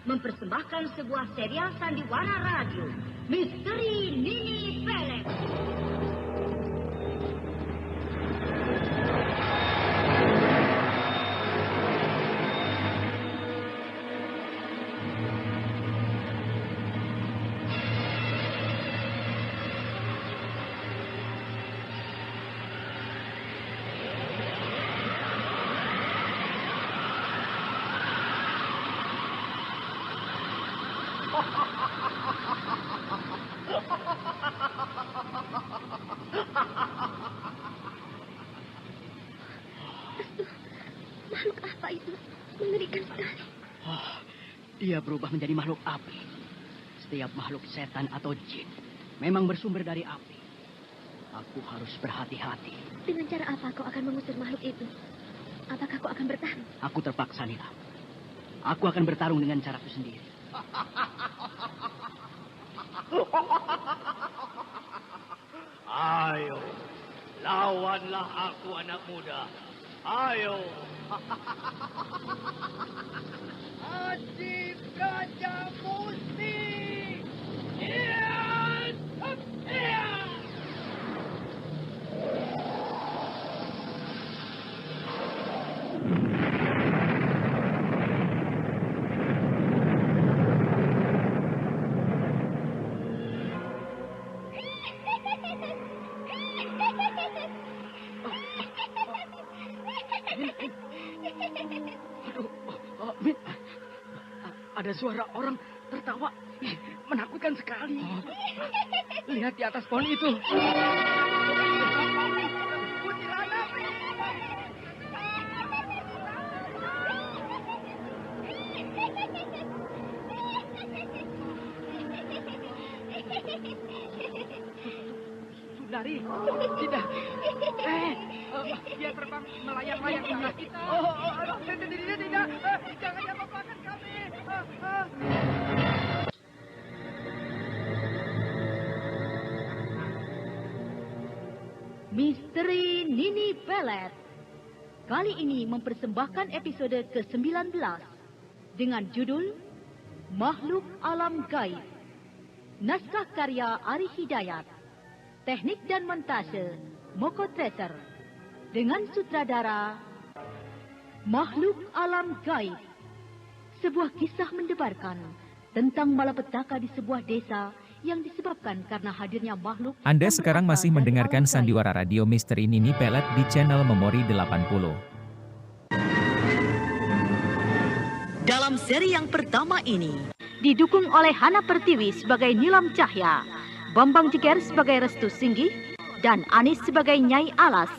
mempersembahkan sebuah serial sandiwara radio, Misteri Nini Pelet. Makhluk apa itu? Mengerikan sekali. Dia berubah menjadi makhluk api. Setiap makhluk setan atau jin memang bersumber dari api. Aku harus berhati-hati. Dengan cara apa kau akan mengusir makhluk itu? Apakah kau akan bertahan? Aku terpaksa, Nila. Aku akan bertarung dengan caraku sendiri. Ayo, lawanlah aku, anak muda. Ayo. Adik Gajah Musti. Ada suara orang tertawa. Menakutkan sekali. Lihat di atas pohon itu. Sundari, tidak. Dia terbang melayang-layang ke arah kita. Tidak. Jangan diapa-apakan kami. Misteri Nini Pelet. Kali ini mempersembahkan episode ke-19 dengan judul Makhluk Alam Gaib. Naskah karya Ari Hidayat. Teknik dan montase Moko Treasure. Dengan sutradara Makhluk Alam Gaib. Sebuah kisah mendebarkan tentang malapetaka di sebuah desa yang disebabkan karena hadirnya makhluk. Anda sekarang masih mendengarkan sandiwara radio Misteri Nini Pelet di channel Memori 80. Dalam seri yang pertama ini, didukung oleh Hana Pertiwi sebagai Nilam Cahya, Bambang Jeger sebagai Restu Singgih, dan Anis sebagai Nyai Alas.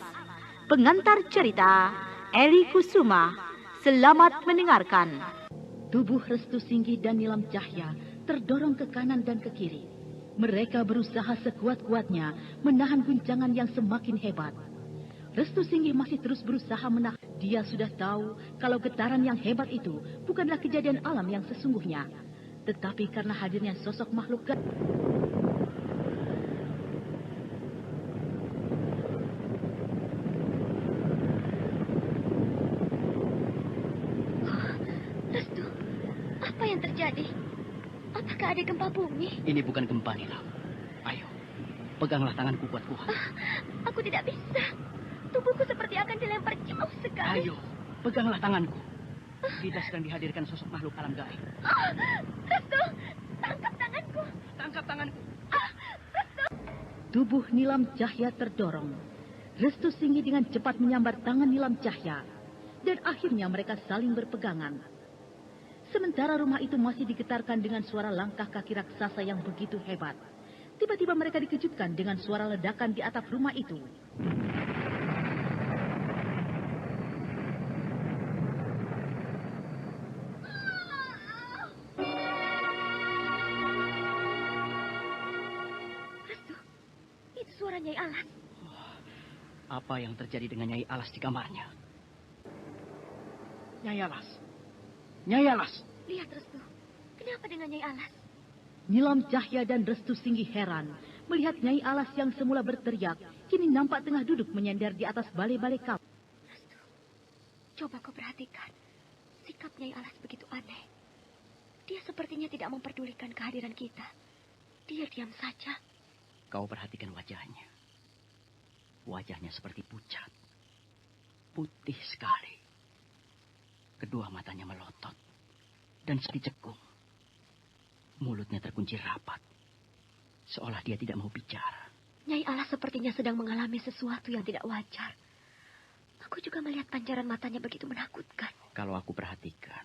Pengantar cerita, Eli Kusuma. Selamat mendengarkan. Tubuh Restu Singgih dan Nilam Cahya terdorong ke kanan dan ke kiri. Mereka berusaha sekuat-kuatnya menahan guncangan yang semakin hebat. Restu Singgih masih terus berusaha menahan. Dia sudah tahu kalau getaran yang hebat itu bukanlah kejadian alam yang sesungguhnya, tetapi karena hadirnya sosok makhluk gaib. Restu, apa yang terjadi? Apakah ada gempa bumi? Ini bukan gempa, Nila. Ayo, peganglah tanganku kuat-kuat. Aku tidak bisa. Tubuhku seperti akan dilempar jauh sekali. Ayo, peganglah tanganku. Kita sedang dihadirkan sosok makhluk alam gaib. Restu, tangkap tanganku. Tangkap tanganku. Restu. Tubuh Nilam Cahya terdorong. Restu Singgih dengan cepat menyambar tangan Nilam Cahya. Dan akhirnya mereka saling berpegangan. Sementara rumah itu masih digetarkan dengan suara langkah kaki raksasa yang begitu hebat. Tiba-tiba mereka dikejutkan dengan suara ledakan di atap rumah itu. Restu, itu suara Nyai Alas. Apa yang terjadi dengan Nyai Alas di kamarnya? Nyai Alas. Nyai Alas. Lihat Restu, kenapa dengan Nyai Alas? Nilam Cahya dan Restu Singgih heran melihat Nyai Alas yang semula berteriak, kini nampak tengah duduk menyender di atas balai-balai kamar. Restu, coba kau perhatikan. Sikap Nyai Alas begitu aneh. Dia sepertinya tidak memperdulikan kehadiran kita. Dia diam saja. Kau perhatikan wajahnya. Wajahnya seperti pucat. Putih sekali. Kedua matanya melotot. Dan seperti cekung. Mulutnya terkunci rapat. Seolah dia tidak mau bicara. Nyai Alas sepertinya sedang mengalami sesuatu yang tidak wajar. Aku juga melihat pancaran matanya begitu menakutkan. Kalau aku perhatikan,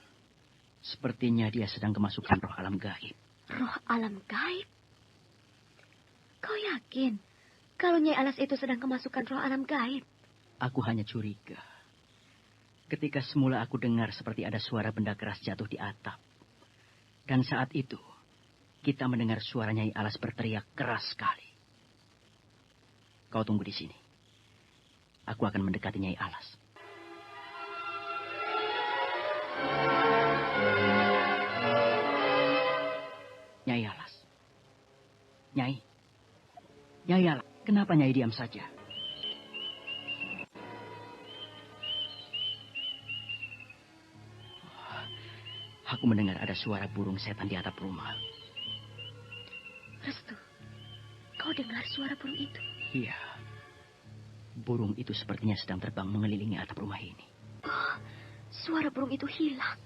sepertinya dia sedang kemasukan roh alam gaib. Roh alam gaib? Kau yakin kalau Nyai Alas itu sedang kemasukan roh alam gaib? Aku hanya curiga. Ketika semula aku dengar seperti ada suara benda keras jatuh di atap. Dan saat itu, kita mendengar suara Nyai Alas berteriak keras sekali. Kau tunggu di sini. Aku akan mendekati Nyai Alas. Nyai Alas. Nyai. Nyai Alas. Kenapa Nyai diam saja? Aku mendengar ada suara burung setan di atap rumah. Restu, kau dengar suara burung itu? Iya. Burung itu sepertinya sedang terbang mengelilingi atap rumah ini. Oh, suara burung itu hilang.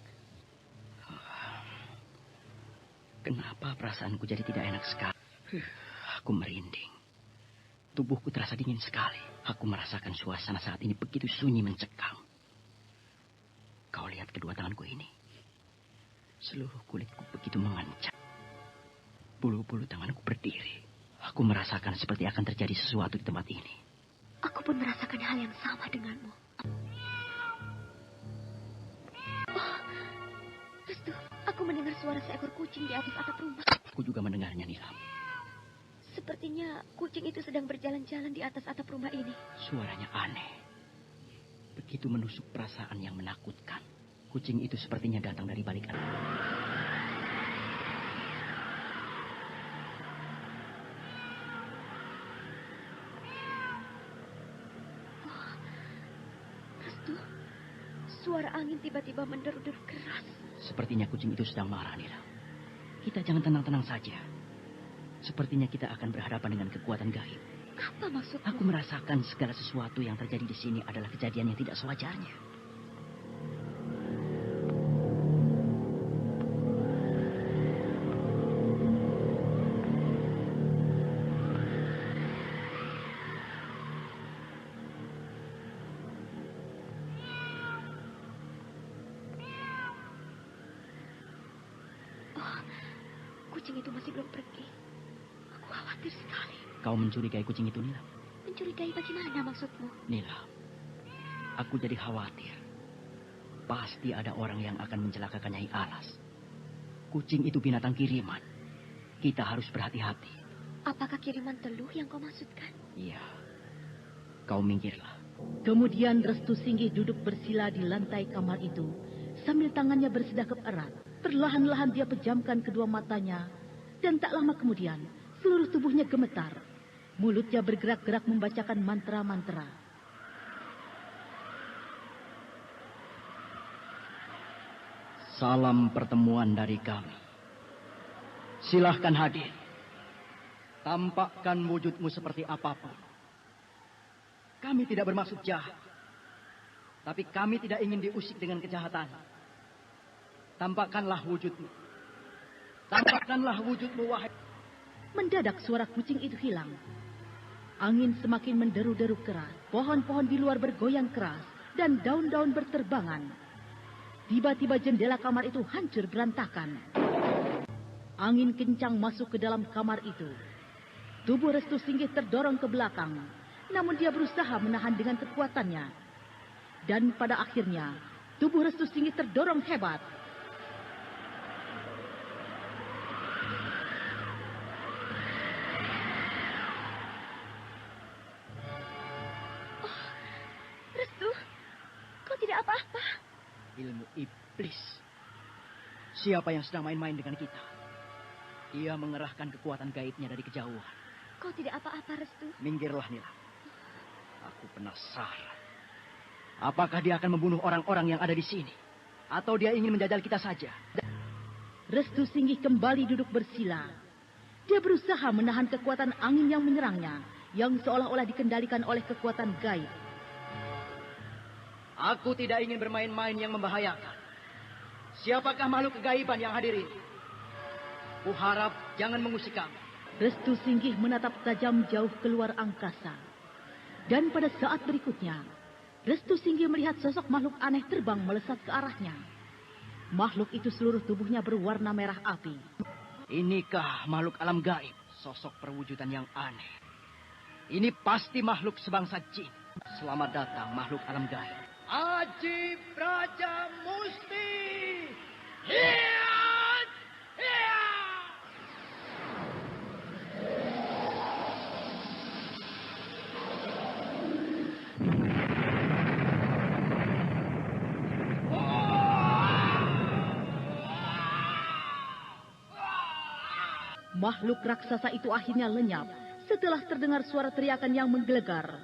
Kenapa perasaanku jadi tidak enak sekali? Aku merinding. Tubuhku terasa dingin sekali. Aku merasakan suasana saat ini begitu sunyi mencekam. Kau lihat kedua tanganku ini. Seluruh kulitku begitu mengancam. Bulu-bulu tanganku berdiri. Aku merasakan seperti akan terjadi sesuatu di tempat ini. Aku pun merasakan hal yang sama denganmu. Oh, Restu, aku mendengar suara seekor kucing di atas atap rumah. Aku juga mendengarnya, Nilam. Sepertinya kucing itu sedang berjalan-jalan di atas atap rumah ini. Suaranya aneh. Begitu menusuk perasaan yang menakutkan. Kucing itu sepertinya datang dari balik atap. Suara angin tiba-tiba menderu-deru keras. Sepertinya kucing itu sedang marah, Nila. Kita jangan tenang-tenang saja. Sepertinya kita akan berhadapan dengan kekuatan gaib. Apa maksudmu? Aku merasakan segala sesuatu yang terjadi di sini adalah kejadian yang tidak sewajarnya. Kucing itu masih belum pergi. Aku khawatir sekali. Kau mencurigai kucing itu, Nila? Mencurigai bagaimana maksudmu? Nila, aku jadi khawatir. Pasti ada orang yang akan mencelakakan Nyai Alas. Kucing itu binatang kiriman. Kita harus berhati-hati. Apakah kiriman teluh yang kau maksudkan? Iya. Kau minggirlah. Kemudian Restu Singgih duduk bersila di lantai kamar itu, sambil tangannya bersedekap erat. Perlahan-lahan dia pejamkan kedua matanya, dan tak lama kemudian seluruh tubuhnya gemetar. Mulutnya bergerak-gerak membacakan mantra-mantra. Salam pertemuan dari kami. Silahkan hadir. Tampakkan wujudmu seperti apapun. Kami tidak bermaksud jahat. Tapi kami tidak ingin diusik dengan kejahatan. Tampakkanlah wujudmu. Tampakkanlah wujudmu, wahai. Mendadak suara kucing itu hilang. Angin semakin menderu-deru keras. Pohon-pohon di luar bergoyang keras. Dan daun-daun berterbangan. Tiba-tiba jendela kamar itu hancur berantakan. Angin kencang masuk ke dalam kamar itu. Tubuh Restu Singgih terdorong ke belakang. Namun dia berusaha menahan dengan kekuatannya. Dan pada akhirnya, tubuh Restu Singgih terdorong hebat. Restu, kau tidak apa-apa. Ilmu iblis. Siapa yang sedang main-main dengan kita? Dia mengerahkan kekuatan gaibnya dari kejauhan. Kau tidak apa-apa, Restu. Minggirlah, Nila. Aku penasaran. Apakah dia akan membunuh orang-orang yang ada di sini? Atau dia ingin menjajal kita saja? Restu Singgih kembali duduk bersila. Dia berusaha menahan kekuatan angin yang menyerangnya, yang seolah-olah dikendalikan oleh kekuatan gaib. Aku tidak ingin bermain-main yang membahayakan. Siapakah makhluk kegaiban yang hadir ini? Kuharap jangan mengusik kami. Restu Singgih menatap tajam jauh keluar angkasa. Dan pada saat berikutnya, Restu Singgih melihat sosok makhluk aneh terbang melesat ke arahnya. Makhluk itu seluruh tubuhnya berwarna merah api. Inikah makhluk alam gaib, sosok perwujudan yang aneh. Ini pasti makhluk sebangsa jin. Selamat datang makhluk alam gaib. Aji Praja Musti. Hiat! Hiat! Makhluk raksasa itu akhirnya lenyap setelah terdengar suara teriakan yang menggelegar.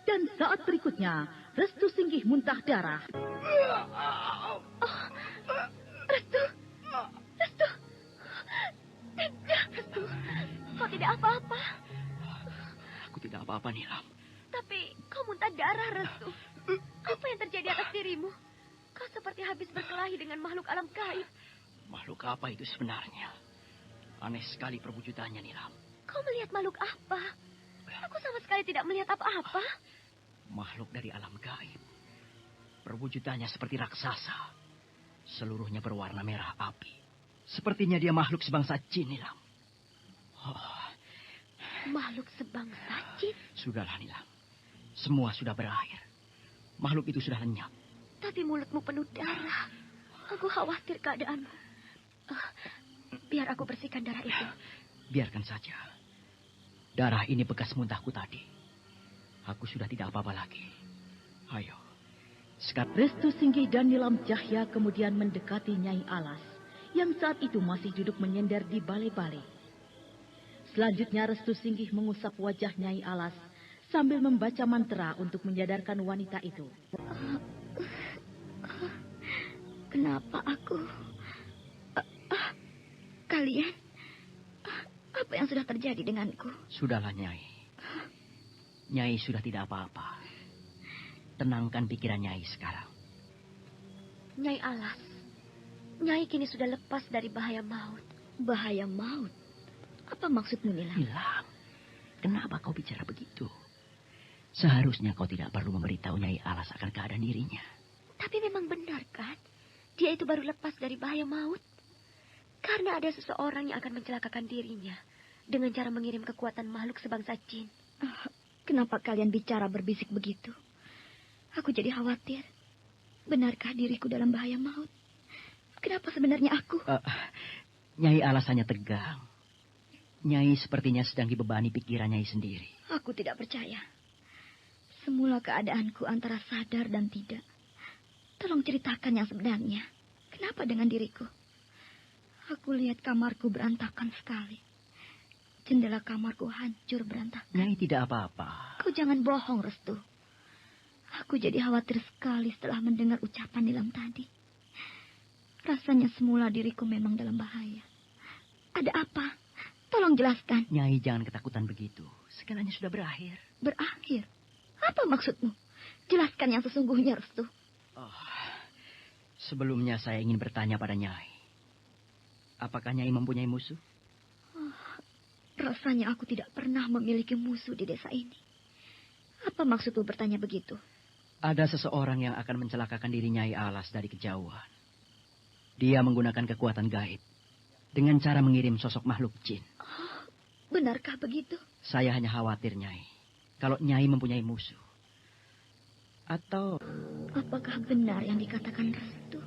Dan saat berikutnya, Restu Singgih muntah darah. Restu! Restu! Tidak, Restu. Kau tidak apa-apa. Aku tidak apa-apa, Nilam. Tapi kau muntah darah, Restu. Apa yang terjadi atas dirimu? Kau seperti habis berkelahi dengan makhluk alam gaib. Makhluk apa itu sebenarnya? Aneh sekali perwujudannya, Nilam. Kau melihat makhluk apa? Aku sama sekali tidak melihat apa-apa. Makhluk dari alam gaib. Perwujudannya seperti raksasa. Seluruhnya berwarna merah api. Sepertinya dia makhluk sebangsa jin, Nilam. Oh. Makhluk sebangsa jin? Sudahlah, Nilam. Semua sudah berakhir. Makhluk itu sudah lenyap. Tapi mulutmu penuh darah. Aku khawatir keadaanmu. Biar aku bersihkan darah itu. Biarkan saja. Darah ini bekas muntahku tadi. Aku sudah tidak apa-apa lagi. Ayo. Sekarang Restu Singgih dan Nilam Cahya kemudian mendekati Nyai Alas, yang saat itu masih duduk menyender di balai-balai. Selanjutnya Restu Singgih mengusap wajah Nyai Alas sambil membaca mantra untuk menyadarkan wanita itu. Kenapa aku? Kalian? Apa yang sudah terjadi denganku? Sudahlah, Nyai. Nyai sudah tidak apa-apa. Tenangkan pikiran Nyai sekarang. Nyai Alas, Nyai kini sudah lepas dari bahaya maut. Bahaya maut? Apa maksudmu, Nilam? Nilam, kenapa kau bicara begitu? Seharusnya kau tidak perlu memberitahu Nyai Alas akan keadaan dirinya. Tapi memang benar kan? Dia itu baru lepas dari bahaya maut. Karena ada seseorang yang akan mencelakakan dirinya dengan cara mengirim kekuatan makhluk sebangsa jin. Kenapa kalian bicara berbisik begitu? Aku jadi khawatir. Benarkah diriku dalam bahaya maut? Kenapa sebenarnya aku? Nyai Alas hanya tegang. Nyai sepertinya sedang dibebani pikiran Nyai sendiri. Aku tidak percaya. Semula keadaanku antara sadar dan tidak. Tolong ceritakan yang sebenarnya. Kenapa dengan diriku? Aku lihat kamarku berantakan sekali. Jendela kamarku hancur berantakan. Nyai tidak apa-apa. Kau jangan bohong, Restu. Aku jadi khawatir sekali setelah mendengar ucapan Nilam tadi. Rasanya semula diriku memang dalam bahaya. Ada apa? Tolong jelaskan. Nyai jangan ketakutan begitu. Segalanya sudah berakhir. Berakhir? Apa maksudmu? Jelaskan yang sesungguhnya, Restu. Sebelumnya saya ingin bertanya pada Nyai. Apakah Nyai mempunyai musuh? Rasanya aku tidak pernah memiliki musuh di desa ini. Apa maksudmu bertanya begitu? Ada seseorang yang akan mencelakakan diri Nyai Alas dari kejauhan. Dia menggunakan kekuatan gaib dengan cara mengirim sosok makhluk jin. Benarkah begitu? Saya hanya khawatir, Nyai, kalau Nyai mempunyai musuh. Atau apakah benar yang dikatakan Restu?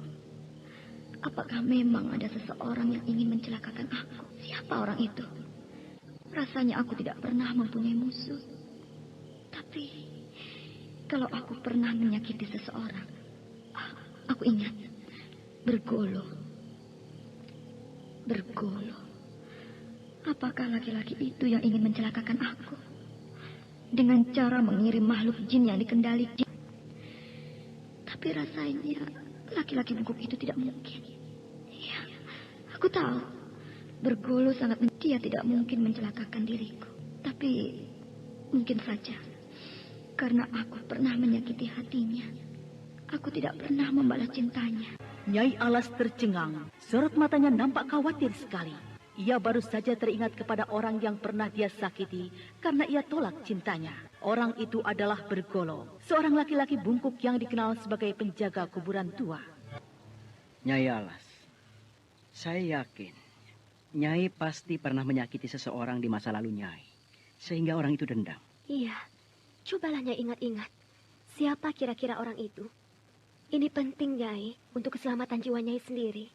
Apakah memang ada seseorang yang ingin mencelakakan aku? Siapa orang itu? Rasanya aku tidak pernah mempunyai musuh. Tapi kalau aku pernah menyakiti seseorang, aku ingat Bergolo. Apakah laki-laki itu yang ingin mencelakakan aku? Dengan cara mengirim makhluk jin yang dikendali jin. Tapi rasanya laki-laki bungkuk itu tidak mungkin. Ya, Aku tahu Bergolo sangat dia tidak mungkin mencelakakan diriku. Tapi mungkin saja karena aku pernah menyakiti hatinya, aku tidak pernah membalas cintanya. Nyai Alas tercengang. Sorot matanya nampak khawatir sekali. Ia baru saja teringat kepada orang yang pernah dia sakiti karena ia tolak cintanya. Orang itu adalah Bergolo, seorang laki-laki bungkuk yang dikenal sebagai penjaga kuburan tua. Nyai Alas, saya yakin Nyai pasti pernah menyakiti seseorang di masa lalu Nyai, sehingga orang itu dendam. Iya, cobalah Nyai ingat-ingat. Siapa kira-kira orang itu? Ini penting, Nyai, untuk keselamatan jiwa Nyai sendiri.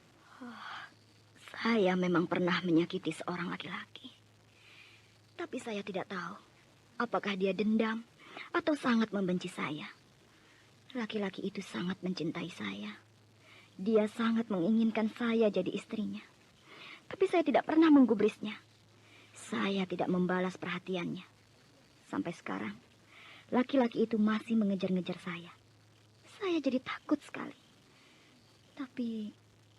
Saya memang pernah menyakiti seorang laki-laki. Tapi saya tidak tahu apakah dia dendam atau sangat membenci saya. Laki-laki itu sangat mencintai saya. Dia sangat menginginkan saya jadi istrinya. Tapi saya tidak pernah menggubrisnya. Saya tidak membalas perhatiannya. Sampai sekarang, laki-laki itu masih mengejar-ngejar saya. Saya jadi takut sekali. Tapi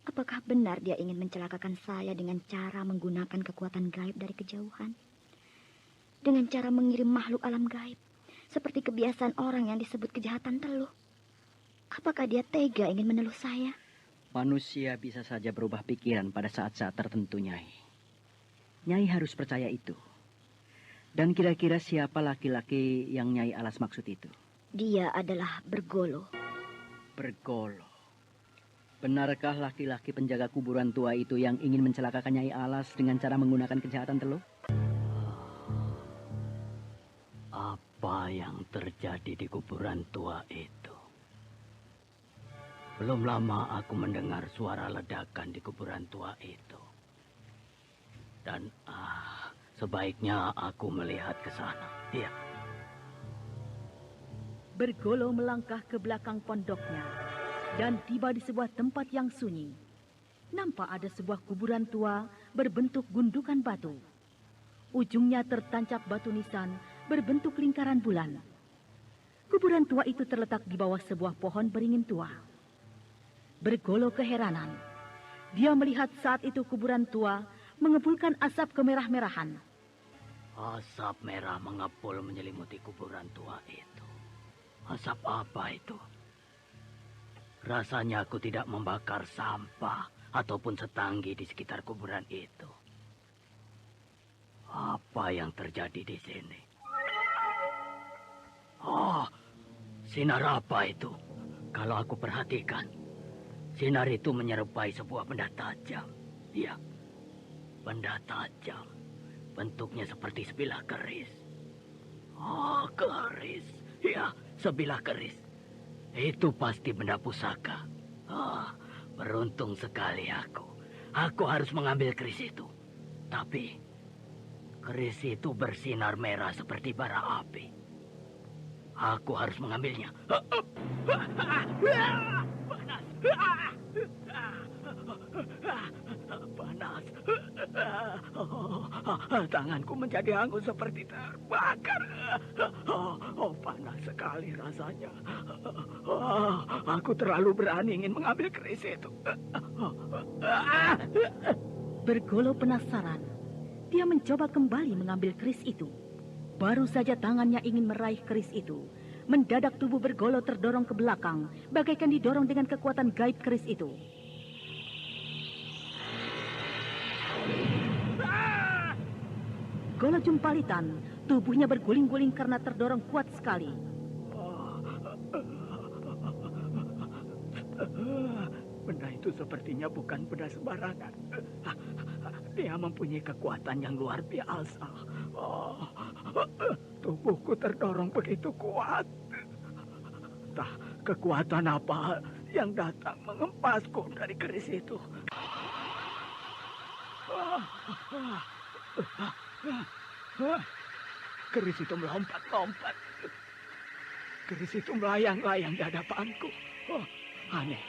apakah benar dia ingin mencelakakan saya dengan cara menggunakan kekuatan gaib dari kejauhan? Dengan cara mengirim makhluk alam gaib, seperti kebiasaan orang yang disebut kejahatan teluh. Apakah dia tega ingin meneluh saya? Manusia bisa saja berubah pikiran pada saat-saat tertentu, Nyai. Nyai harus percaya itu. Dan kira-kira siapa laki-laki yang Nyai Alas maksud itu? Dia adalah Bergolo. Bergolo. Benarkah laki-laki penjaga kuburan tua itu yang ingin mencelakakan Nyai Alas dengan cara menggunakan kejahatan teluh? Apa yang terjadi di kuburan tua itu? Belum lama aku mendengar suara ledakan di kuburan tua itu. Dan sebaiknya aku melihat ke sana. Iya. Bergolo melangkah ke belakang pondoknya dan tiba di sebuah tempat yang sunyi. Nampak ada sebuah kuburan tua berbentuk gundukan batu. Ujungnya tertancap batu nisan berbentuk lingkaran bulan. Kuburan tua itu terletak di bawah sebuah pohon beringin tua. Bergolo keheranan. Dia melihat saat itu kuburan tua mengepulkan asap kemerah-merahan. Asap merah mengepul menyelimuti kuburan tua itu. Asap apa itu? Rasanya aku tidak membakar sampah ataupun setanggi di sekitar kuburan itu. Apa yang terjadi di sini? Sinar apa itu? Kalau aku perhatikan, sinar itu menyerupai sebuah benda tajam. Iya, benda tajam. Bentuknya seperti sebilah keris. Keris. Ya, sebilah keris. Itu pasti benda pusaka. Beruntung sekali aku. Aku harus mengambil keris itu. Tapi keris itu bersinar merah seperti bara api. Aku harus mengambilnya. Panas. Tanganku menjadi hangus seperti terbakar. Panas sekali rasanya. Aku terlalu berani ingin mengambil keris itu. Bergolo penasaran. Dia mencoba kembali mengambil keris itu. Baru saja tangannya ingin meraih keris itu, mendadak tubuh Bergolo terdorong ke belakang, bagaikan didorong dengan kekuatan gaib keris itu. Golo jumpalitan, tubuhnya berguling-guling karena terdorong kuat sekali. Benda itu sepertinya bukan benda sembarangan. Dia mempunyai kekuatan yang luar biasa. Tubuhku terdorong begitu kuat. Entah kekuatan apa yang datang mengempasku dari keris itu. Keris itu melompat-lompat. Keris itu melayang-layang di hadapanku. Aneh.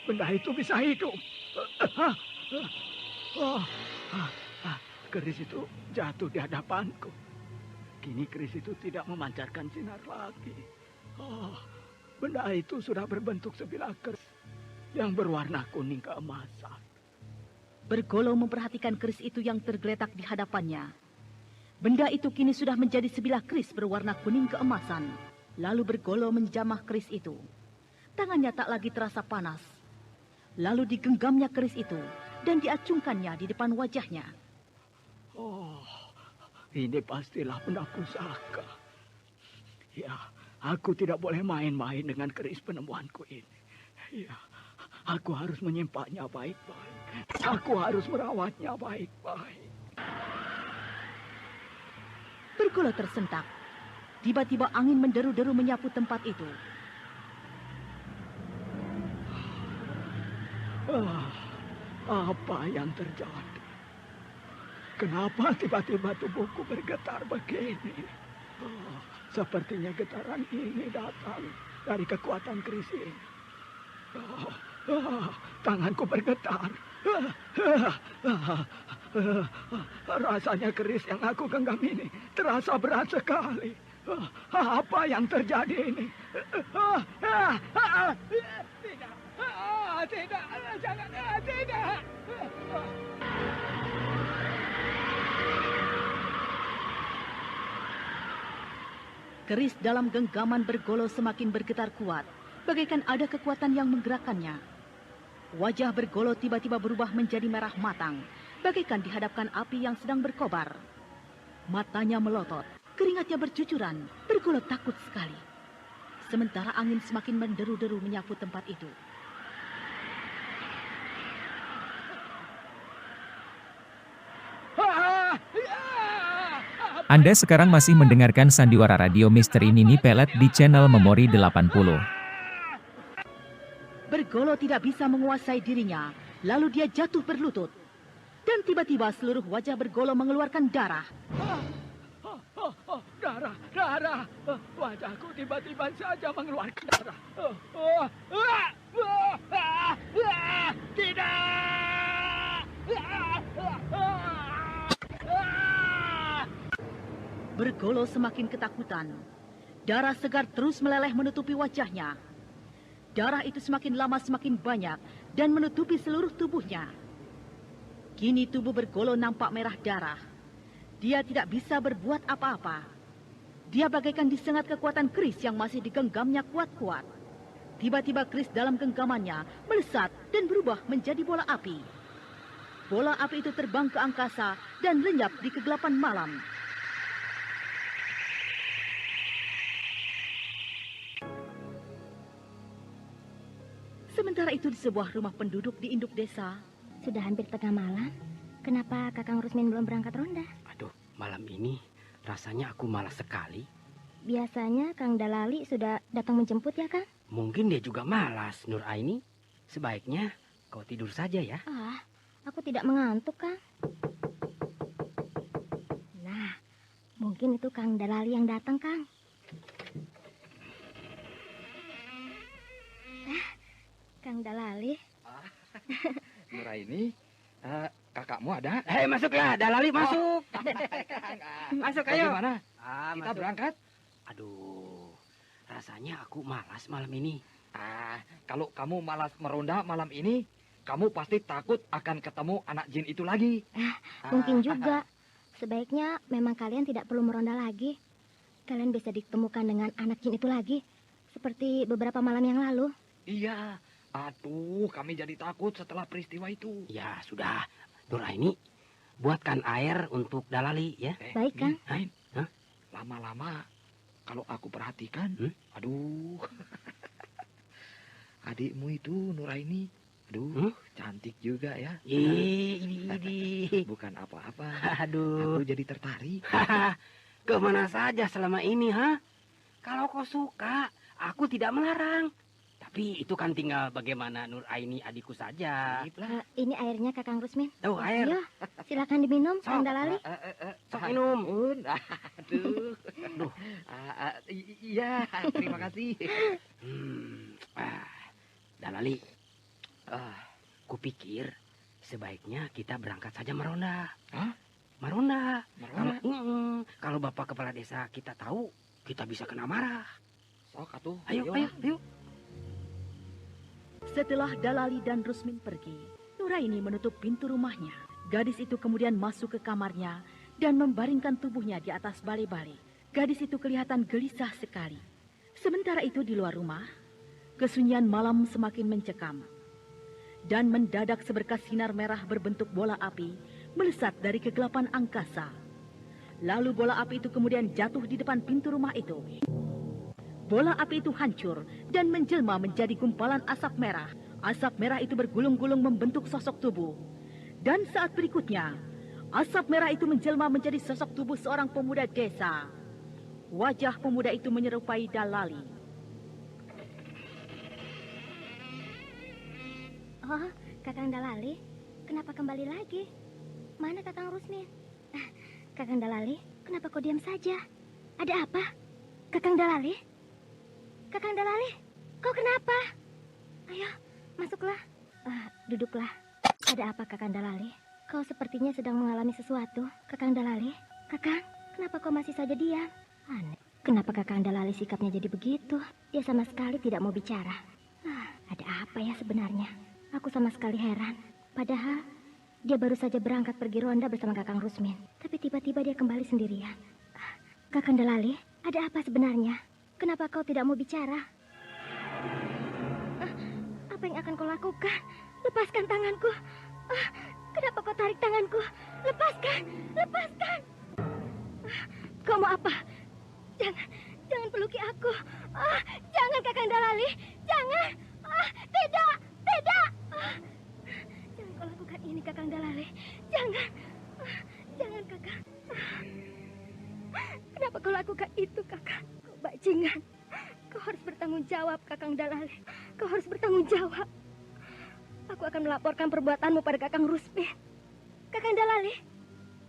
Benda itu bisa hidup. Keris itu jatuh di hadapanku. Kini keris itu tidak memancarkan sinar lagi. Benda itu sudah berbentuk sebilah keris yang berwarna kuning keemasan. Bergolo memperhatikan keris itu yang tergeletak di hadapannya. Benda itu kini sudah menjadi sebilah keris berwarna kuning keemasan. Lalu Bergolo menjamah keris itu. Tangannya tak lagi terasa panas. Lalu digenggamnya keris itu dan diacungkannya di depan wajahnya. Oh, ini pastilah benda pusaka. Ya, aku tidak boleh main-main dengan keris penemuanku ini. Ya, aku harus menyimpannya baik-baik. Aku harus merawatnya baik-baik. Bergolo tersentak. Tiba-tiba angin menderu-deru menyapu tempat itu. Apa yang terjadi? Kenapa tiba-tiba tubuhku bergetar begini? Sepertinya getaran ini datang dari kekuatan keris ini. Tanganku bergetar. Rasanya keris yang aku genggam ini terasa berat sekali. Apa yang terjadi ini? Tidak, jangan, tidak. Keris dalam genggaman Bergolo semakin bergetar kuat, bagaikan ada kekuatan yang menggerakkannya. Wajah Bergolo tiba-tiba berubah menjadi merah matang, bagaikan dihadapkan api yang sedang berkobar. Matanya melotot, keringatnya bercucuran, Bergolo takut sekali. Sementara angin semakin menderu-deru menyapu tempat itu. Anda sekarang masih mendengarkan sandiwara radio Misteri Nini Pelet di channel Memori 80. Bergolo tidak bisa menguasai dirinya, lalu dia jatuh berlutut. Dan tiba-tiba seluruh wajah Bergolo mengeluarkan darah. Darah. Wajahku tiba-tiba saja mengeluarkan darah. Bergolo semakin ketakutan. Darah segar terus meleleh menutupi wajahnya. Darah itu semakin lama semakin banyak dan menutupi seluruh tubuhnya. Kini tubuh Bergolo nampak merah darah. Dia tidak bisa berbuat apa-apa. Dia bagaikan disengat kekuatan keris yang masih digenggamnya kuat-kuat. Tiba-tiba keris dalam genggamannya melesat dan berubah menjadi bola api. Bola api itu terbang ke angkasa dan lenyap di kegelapan malam. Sementara itu di sebuah rumah penduduk di induk desa. Sudah hampir tengah malam. Kenapa Kakang Rusmin belum berangkat ronda? Aduh, malam ini rasanya aku malas sekali. Biasanya Kang Dalali sudah datang menjemput ya, Kang? Mungkin dia juga malas, Nur Aini. Sebaiknya kau tidur saja ya. Aku tidak mengantuk, Kang. Nah, mungkin itu Kang Dalali yang datang, Kang. Kang Dalali. Nuraini, kakakmu ada? Hei, masuklah, Dalali masuk. Masuk, ayo. Bagaimana? Kita Masuk. berangkat? Aduh, rasanya aku malas malam ini. Kalau kamu malas meronda malam ini, kamu pasti takut akan ketemu anak jin itu lagi. Mungkin juga. Sebaiknya memang kalian tidak perlu meronda lagi. Kalian bisa ditemukan dengan anak jin itu lagi. Seperti beberapa malam yang lalu. Iya. Aduh, kami jadi takut setelah peristiwa itu. Ya, sudah. Nur Aini, buatkan air untuk Dalali ya. Baik, Kang. Lama-lama kalau aku perhatikan, aduh. Adikmu itu Nuraini, aduh, cantik juga ya. Ini. Bukan apa-apa. Aduh. Aku jadi tertarik. Kemana saja selama ini, ha? Kalau kau suka, aku tidak melarang. Tapi itu kan tinggal bagaimana Nur Aini adikku saja. Ini airnya Kakang Rusmin. Oh, air. Ayo, silakan diminum, Kang Dalali. Sok minum. Aduh. Iya, terima kasih. Dalali, kupikir sebaiknya kita berangkat saja meronda. Hah? Meronda. Meronda? Kalau Bapak Kepala Desa kita tahu, kita bisa kena marah. Sok atuh. Ayo. Setelah Dalali dan Rusmin pergi, Nuraini menutup pintu rumahnya. Gadis itu kemudian masuk ke kamarnya dan membaringkan tubuhnya di atas bale-bale. Gadis itu kelihatan gelisah sekali. Sementara itu di luar rumah, kesunyian malam semakin mencekam. Dan mendadak seberkas sinar merah berbentuk bola api melesat dari kegelapan angkasa. Lalu bola api itu kemudian jatuh di depan pintu rumah itu. Bola api itu hancur dan menjelma menjadi gumpalan asap merah. Asap merah itu bergulung-gulung membentuk sosok tubuh. Dan saat berikutnya, asap merah itu menjelma menjadi sosok tubuh seorang pemuda desa. Wajah pemuda itu menyerupai Dalali. Oh, Kakang Dalali, kenapa kembali lagi? Mana Kakang Rusmin? Kakang Dalali, kenapa kau diam saja? Ada apa? Kakang Dalali? Kakang Dalali, kau kenapa? Ayo, masuklah. Duduklah. Ada apa, Kakang Dalali? Kau sepertinya sedang mengalami sesuatu. Kakang Dalali, Kakang, kenapa kau masih saja diam? Aneh. Kenapa Kakang Dalali sikapnya jadi begitu? Dia sama sekali tidak mau bicara. Ada apa ya sebenarnya? Aku sama sekali heran. Padahal dia baru saja berangkat pergi ronda bersama Kakang Rusmin. Tapi tiba-tiba dia kembali sendirian. Kakang Dalali, ada apa sebenarnya? Kenapa kau tidak mau bicara? Apa yang akan kau lakukan? Lepaskan tanganku. Kenapa kau tarik tanganku? Lepaskan, lepaskan. Kau mau apa? Jangan peluki aku. Jangan Kakang Dalali, jangan. Tidak, tidak. Jangan kau lakukan ini, Kakang Dalali. Jangan Kakang. Kenapa kau lakukan itu, Kakang? Kau bajingan. Kau harus bertanggung jawab, Kakang Dalali. Kau harus bertanggung jawab. Aku akan melaporkan perbuatanmu pada Kakang Rusmin. Kakang Dalali,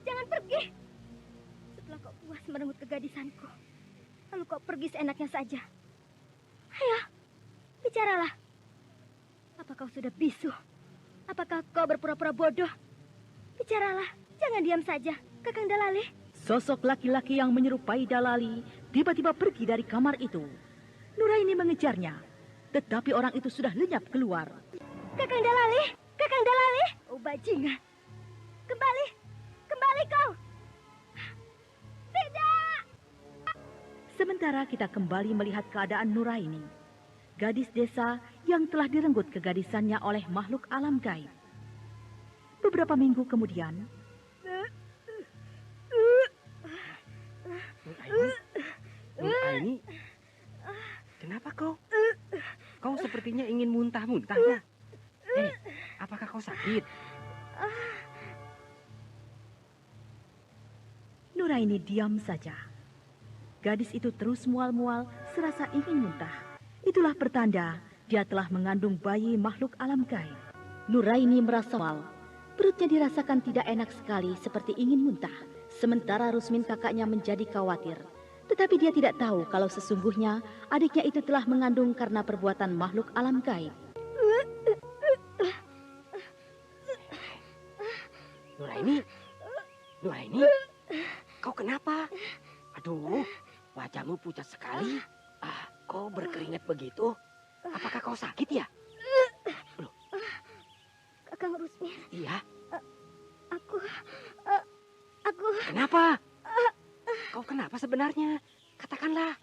jangan pergi. Setelah kau puas merenggut kegadisanku, lalu kau pergi seenaknya saja. Ayo, bicaralah. Apa kau sudah bisu? Apakah kau berpura-pura bodoh? Bicaralah, jangan diam saja, Kakang Dalali. Sosok laki-laki yang menyerupai Dalali tiba-tiba pergi dari kamar itu. Nuraini mengejarnya, tetapi orang itu sudah lenyap keluar. Kakang Dalali, Kakang Dalali. Oh bajingan. Kembali kau. Tidak. Sementara kita kembali melihat keadaan Nuraini, gadis desa yang telah direnggut kegadisannya oleh makhluk alam gaib. Beberapa minggu kemudian, Nuraini, kenapa kau? Kau sepertinya ingin muntah-muntah ya? Apakah kau sakit? Nuraini diam saja. Gadis itu terus mual-mual serasa ingin muntah. Itulah pertanda dia telah mengandung bayi makhluk alam gaib. Nuraini merasa mual. Perutnya dirasakan tidak enak sekali seperti ingin muntah. Sementara Rusmin kakaknya menjadi khawatir. Tetapi dia tidak tahu kalau sesungguhnya adiknya itu telah mengandung karena perbuatan makhluk alam gaib. Nuraini, kau kenapa? Aduh, wajahmu pucat sekali. Kau berkeringat begitu. Apakah kau sakit ya? Loh. Kakang Rusmin. Iya. Aku. Kenapa? Kau kenapa sebenarnya? Katakanlah.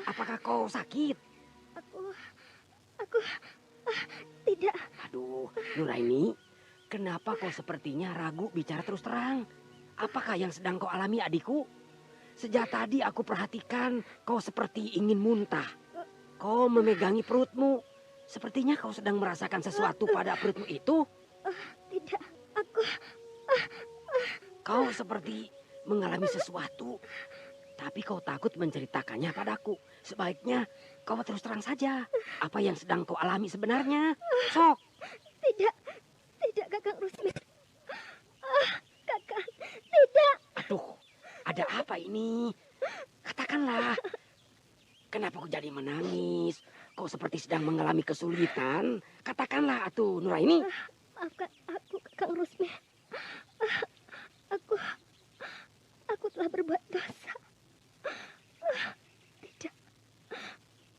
Apakah kau sakit? Aku. Tidak. Aduh, Nuraini, kenapa kau sepertinya ragu bicara terus terang? Apakah yang sedang kau alami, adikku? Sejak tadi aku perhatikan kau seperti ingin muntah. Kau memegangi perutmu. Sepertinya kau sedang merasakan sesuatu pada perutmu itu. Tidak, aku... Kau seperti mengalami sesuatu. Tapi kau takut menceritakannya padaku. Sebaiknya kau terus terang saja. Apa yang sedang kau alami sebenarnya? Sok. Tidak Kakang Rusmin. Kakang, tidak. Aduh, ada apa ini? Katakanlah. Kenapa kau jadi menangis? Kau seperti sedang mengalami kesulitan. Katakanlah, atuh Nuraini. Maafkan aku, Kakang Rusmin. Aku telah berbuat dosa. Tidak.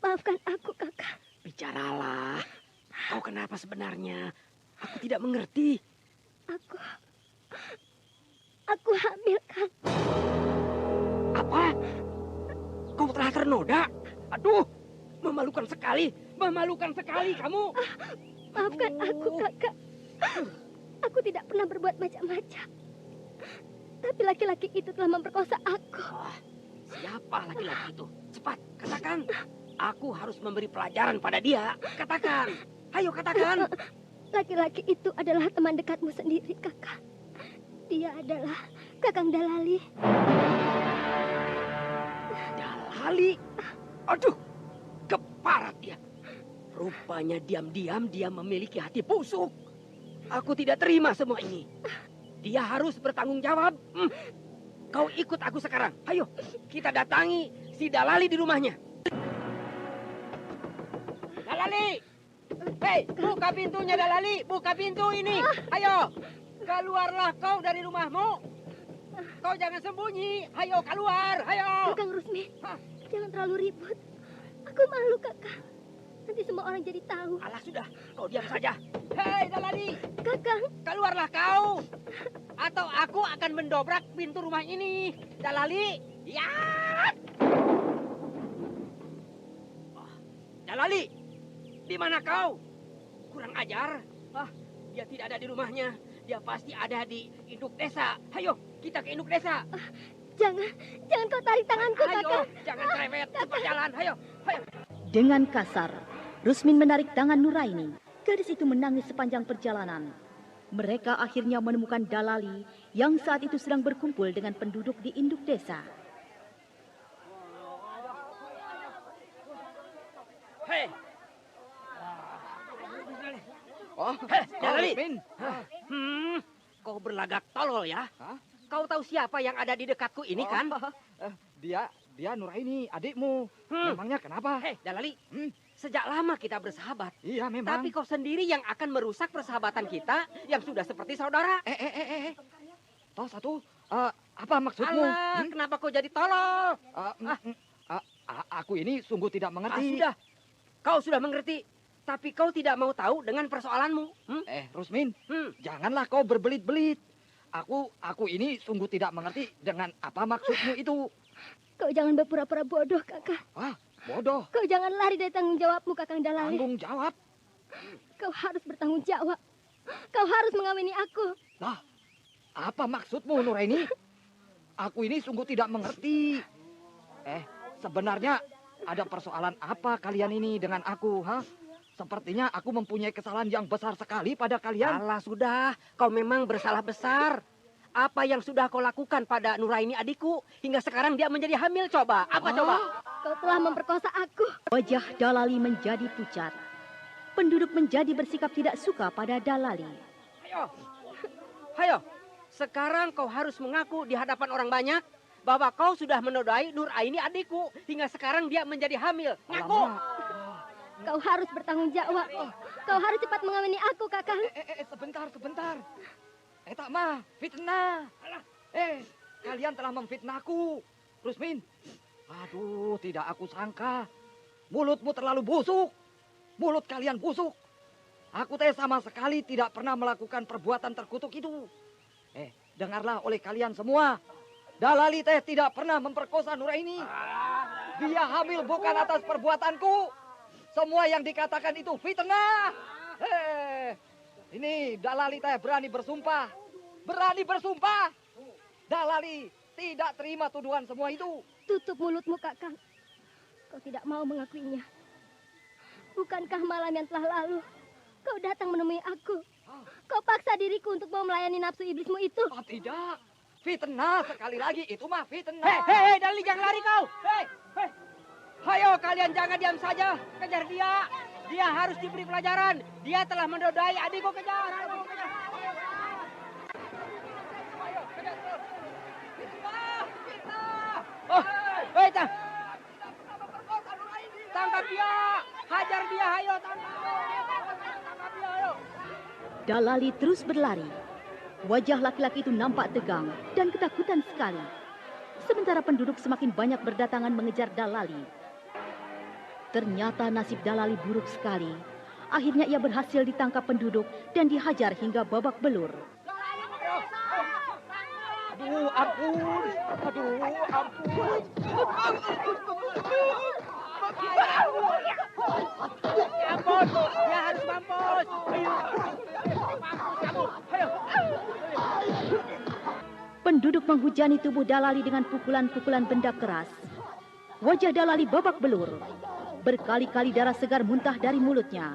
Maafkan aku, Kakang. Bicaralah. Kau kenapa sebenarnya? Aku tidak mengerti. Aku hamil, Kang. Apa? Kau telah ternoda? Aduh, memalukan sekali. Memalukan sekali kamu. Maafkan aku, Kakak. Aku tidak pernah berbuat macam-macam. Tapi laki-laki itu telah memperkosa aku. Siapa laki-laki itu? Cepat, katakan. Aku harus memberi pelajaran pada dia. Katakan. Ayo, katakan. Laki-laki itu adalah teman dekatmu sendiri, Kakak. Dia adalah Kakang Dalali. Dalali? Aduh, keparat dia. Rupanya diam-diam dia memiliki hati busuk. Aku tidak terima semua ini. Dia harus bertanggung jawab. Kau ikut aku sekarang. Ayo, kita datangi si Dalali di rumahnya. Dalali! Hei, buka pintunya Dalali. Buka pintu ini. Ayo, keluarlah kau dari rumahmu. Kau jangan sembunyi. Ayo, keluar. Ayo. Kakang Rusmi, jangan terlalu ribut. Aku malu, Kakak. Nanti semua orang jadi tahu. Alah, sudah. Kau diam saja. Hei, Dalali. Kakang. Keluarlah kau. Atau aku akan mendobrak pintu rumah ini. Dalali. Ya. Dalali. Di mana kau? Kurang ajar. Dia tidak ada di rumahnya. Dia pasti ada di induk desa. Ayo, kita ke induk desa. Jangan kau tarik tanganku, Kakak. Ayo, jangan cerewet. Cepat jalan. Ayo. Dengan kasar, Rusmin menarik tangan Nuraini. Gadis itu menangis sepanjang perjalanan. Mereka akhirnya menemukan Dalali yang saat itu sedang berkumpul dengan penduduk di induk desa. Hei. Dalali. Kau berlagak tolol ya? Kau tahu siapa yang ada di dekatku ini kan? Dia Nuraini, adikmu. Memangnya kenapa? Hei, Dalali. Sejak lama kita bersahabat. Iya, memang. Tapi kau sendiri yang akan merusak persahabatan kita yang sudah seperti saudara. Toh satu, apa maksudmu? Alah, kenapa kau jadi tolol? Aku ini sungguh tidak mengerti. Sudah. Kau sudah mengerti. Tapi kau tidak mau tahu dengan persoalanmu. Rusmin, janganlah kau berbelit-belit. Aku ini sungguh tidak mengerti dengan apa maksudmu itu. Kau jangan berpura-pura bodoh, Kakak. Bodoh. Kau jangan lari dari tanggung jawabmu, Kakang Dalali. Tanggung jawab? Kau harus bertanggung jawab. Kau harus mengawini aku. Lah, apa maksudmu, Nuraini? Aku ini sungguh tidak mengerti. Sebenarnya ada persoalan apa kalian ini dengan aku, Sepertinya aku mempunyai kesalahan yang besar sekali pada kalian. Alah, sudah. Kau memang bersalah besar. Apa yang sudah kau lakukan pada Nuraini adikku hingga sekarang dia menjadi hamil, coba. Apa coba? Kau telah memperkosa aku. Wajah Dalali menjadi pucat. Penduduk menjadi bersikap tidak suka pada Dalali. Hayo. Sekarang kau harus mengaku di hadapan orang banyak bahwa kau sudah menodai Nuraini adikku hingga sekarang dia menjadi hamil. Ngaku. Kau harus bertanggung jawab. Kau harus cepat mengawini aku, Kakang. Sebentar. Tak mah, fitnah. Kalian telah memfitnahku. Rusmin. Aduh, tidak aku sangka. Mulutmu terlalu busuk. Mulut kalian busuk. Aku sama sekali tidak pernah melakukan perbuatan terkutuk itu. Dengarlah oleh kalian semua. Dalali tidak pernah memperkosa Nuraini. Dia hamil bukan atas perbuatanku. Semua yang dikatakan itu fitnah. Ini Dalali berani bersumpah. Berani bersumpah. Dalali tidak terima tuduhan semua itu. Tutup mulutmu, Kakang. Kau tidak mau mengakuinya. Bukankah malam yang telah lalu kau datang menemui aku? Kau paksa diriku untuk mau melayani nafsu iblismu itu. Tidak. Fitnah sekali lagi. Itu mah fitnah. Hei, Dalali, jangan lari kau. Hei. Hayo, kalian jangan diam saja. Kejar dia. Dia harus diberi pelajaran. Dia telah menodai adikku. Kejar. Fitnah. Tangkap dia. Hajar dia. Hayo, tangkap dia. Hayo. Dalali terus berlari. Wajah laki-laki itu nampak tegang dan ketakutan sekali. Sementara penduduk semakin banyak berdatangan mengejar Dalali. Ternyata nasib Dalali buruk sekali. Akhirnya ia berhasil ditangkap penduduk dan dihajar hingga babak belur. Aduh, ampun. Aduh, ampun. Ampun, dia harus mampus. Ayo. Penduduk menghujani tubuh Dalali dengan pukulan-pukulan benda keras. Wajah Dalali babak belur. Berkali-kali darah segar muntah dari mulutnya.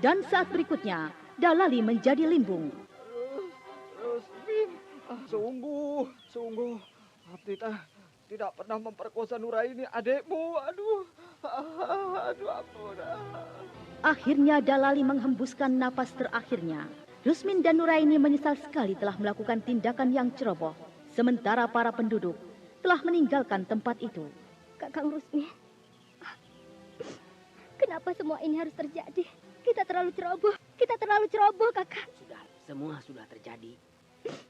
Dan saat berikutnya, Dalali menjadi limbung. Rusmin, sungguh, Abdita tidak pernah memperkosa Nuraini adekmu. Aduh, ampun. Akhirnya Dalali menghembuskan napas terakhirnya. Rusmin dan Nuraini menyesal sekali telah melakukan tindakan yang ceroboh. Sementara para penduduk telah meninggalkan tempat itu. Kakang Rusmin, kenapa semua ini harus terjadi? Kita terlalu ceroboh, Kakang. Semua sudah terjadi.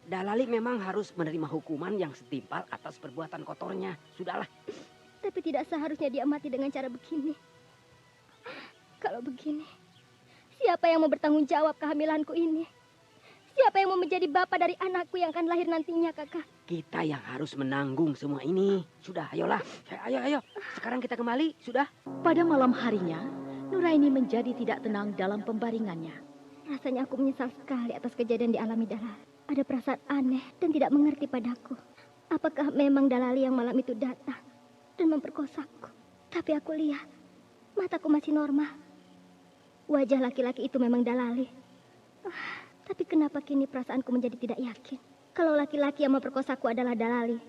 Dalali memang harus menerima hukuman yang setimpal atas perbuatan kotornya. Sudahlah. Tapi tidak seharusnya dia mati dengan cara begini. Kalau begini, siapa yang mau bertanggung jawab kehamilanku ini? Siapa yang mau menjadi bapak dari anakku yang akan lahir nantinya, Kakak? Kita yang harus menanggung semua ini. Sudah, ayolah. Ayo. Sekarang kita kembali, sudah. Pada malam harinya, Nuraini menjadi tidak tenang dalam pembaringannya. Rasanya aku menyesal sekali atas kejadian dialami Dalali. Ada perasaan aneh dan tidak mengerti padaku. Apakah memang Dalali yang malam itu datang dan memperkosaku? Tapi aku lihat, mataku masih normal. Wajah laki-laki itu memang Dalali. Tapi kenapa kini perasaanku menjadi tidak yakin? Kalau laki-laki yang memperkosaku adalah Dalali.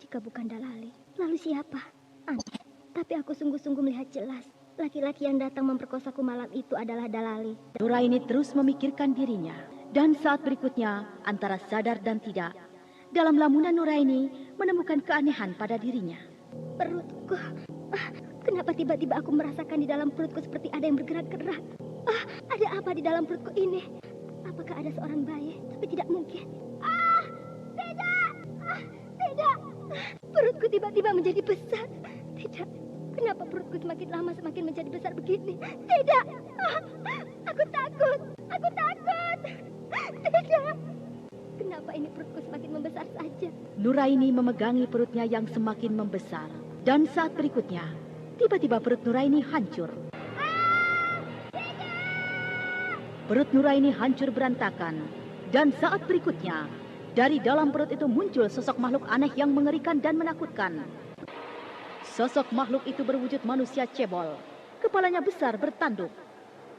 Jika bukan Dalali, lalu siapa? Aneh. Tapi aku sungguh-sungguh melihat jelas. Laki-laki yang datang memperkosaku malam itu adalah Dalali. Nuraini terus memikirkan dirinya. Dan saat berikutnya, antara sadar dan tidak, dalam lamunan Nuraini menemukan keanehan pada dirinya. Perutku. Kenapa tiba-tiba aku merasakan di dalam perutku seperti ada yang bergerak-gerak? Ada apa di dalam perutku ini? Apakah ada seorang bayi? Tapi tidak mungkin. Tidak! Tidak! Perutku tiba-tiba menjadi besar. Tidak. Kenapa perutku semakin lama semakin menjadi besar begini? Tidak! Aku takut! Aku takut! Tidak! Kenapa ini perutku semakin membesar saja? Nuraini memegangi perutnya yang semakin membesar. Dan saat berikutnya, tiba-tiba perut Nuraini hancur. Perut Nuraini hancur berantakan. Dan saat berikutnya, dari dalam perut itu muncul sosok makhluk aneh yang mengerikan dan menakutkan. Sosok makhluk itu berwujud manusia cebol. Kepalanya besar bertanduk.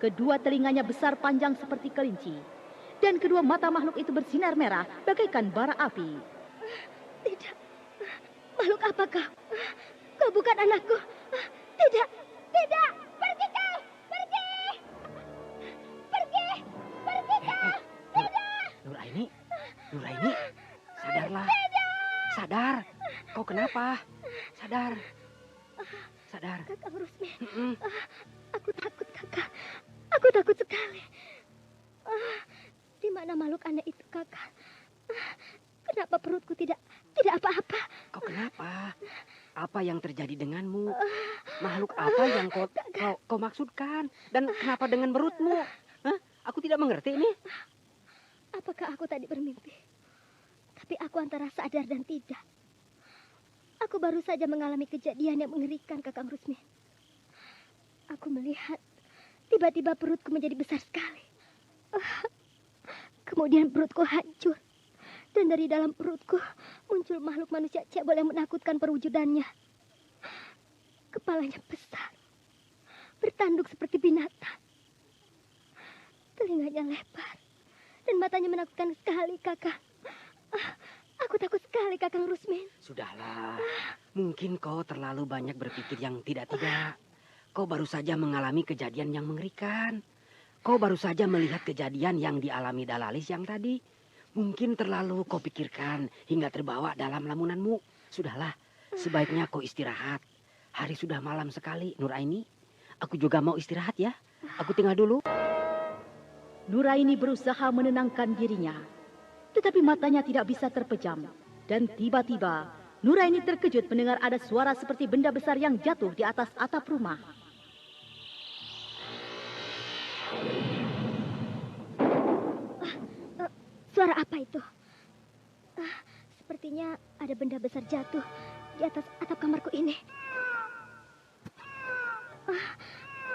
Kedua telinganya besar panjang seperti kelinci. Dan kedua mata makhluk itu bersinar merah bagaikan bara api. Tidak. Makhluk apakah? Kau bukan anakku. Tidak. Tidak. Pergi kau. Pergi. Pergi. Pergi kau. Tidak. Nuraini, sadarlah. Sadar. Kau kenapa? Sadar. Kakak Rusmin. Aku takut, Kakak. Aku takut sekali. Di mana makhluk aneh itu, Kakak? Kenapa perutku tidak apa-apa? Kau kenapa? Apa yang terjadi denganmu? Makhluk apa yang kau maksudkan? Dan kenapa dengan perutmu? Aku tidak mengerti ini. Apakah aku tadi bermimpi? Tapi aku antara sadar dan tidak. Aku baru saja mengalami kejadian yang mengerikan, Kakang Rusmin. Aku melihat tiba-tiba perutku menjadi besar sekali. Kemudian perutku hancur. Dan dari dalam perutku muncul makhluk manusia cebol yang menakutkan perwujudannya. Kepalanya besar, bertanduk seperti binatang. Telinganya lebar dan matanya menakutkan sekali, Kakak. Aku takut sekali, Kakang Rusmin. Sudahlah, mungkin kau terlalu banyak berpikir yang tidak-tidak. Kau baru saja mengalami kejadian yang mengerikan. Kau baru saja melihat kejadian yang dialami Dalalis yang tadi. Mungkin terlalu kau pikirkan hingga terbawa dalam lamunanmu. Sudahlah, sebaiknya kau istirahat. Hari sudah malam sekali, Nuraini. Aku juga mau istirahat ya. Aku tinggal dulu. Nuraini berusaha menenangkan dirinya. Tetapi matanya tidak bisa terpejam. Dan tiba-tiba, Nuraini terkejut mendengar ada suara seperti benda besar yang jatuh di atas atap rumah. Suara apa itu? Sepertinya ada benda besar jatuh di atas atap kamarku ini.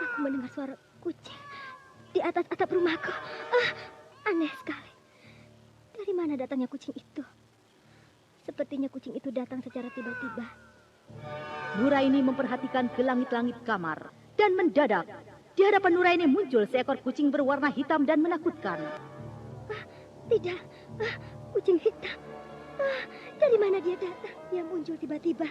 Aku mendengar suara kucing di atas atap rumahku. Aneh sekali. Dari mana datangnya kucing itu? Sepertinya kucing itu datang secara tiba-tiba. Nuraini memperhatikan ke langit-langit kamar. Dan mendadak, di hadapan Nuraini muncul seekor kucing berwarna hitam dan menakutkan. Tidak, kucing hitam. Dari mana dia datang? Dia muncul tiba-tiba.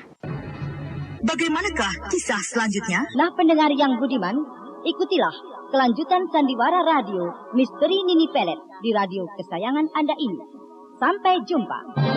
Bagaimanakah kisah selanjutnya? Nah, pendengar yang budiman, ikutilah kelanjutan Sandiwara Radio Misteri Nini Pelet di radio kesayangan Anda ini. Sampai jumpa.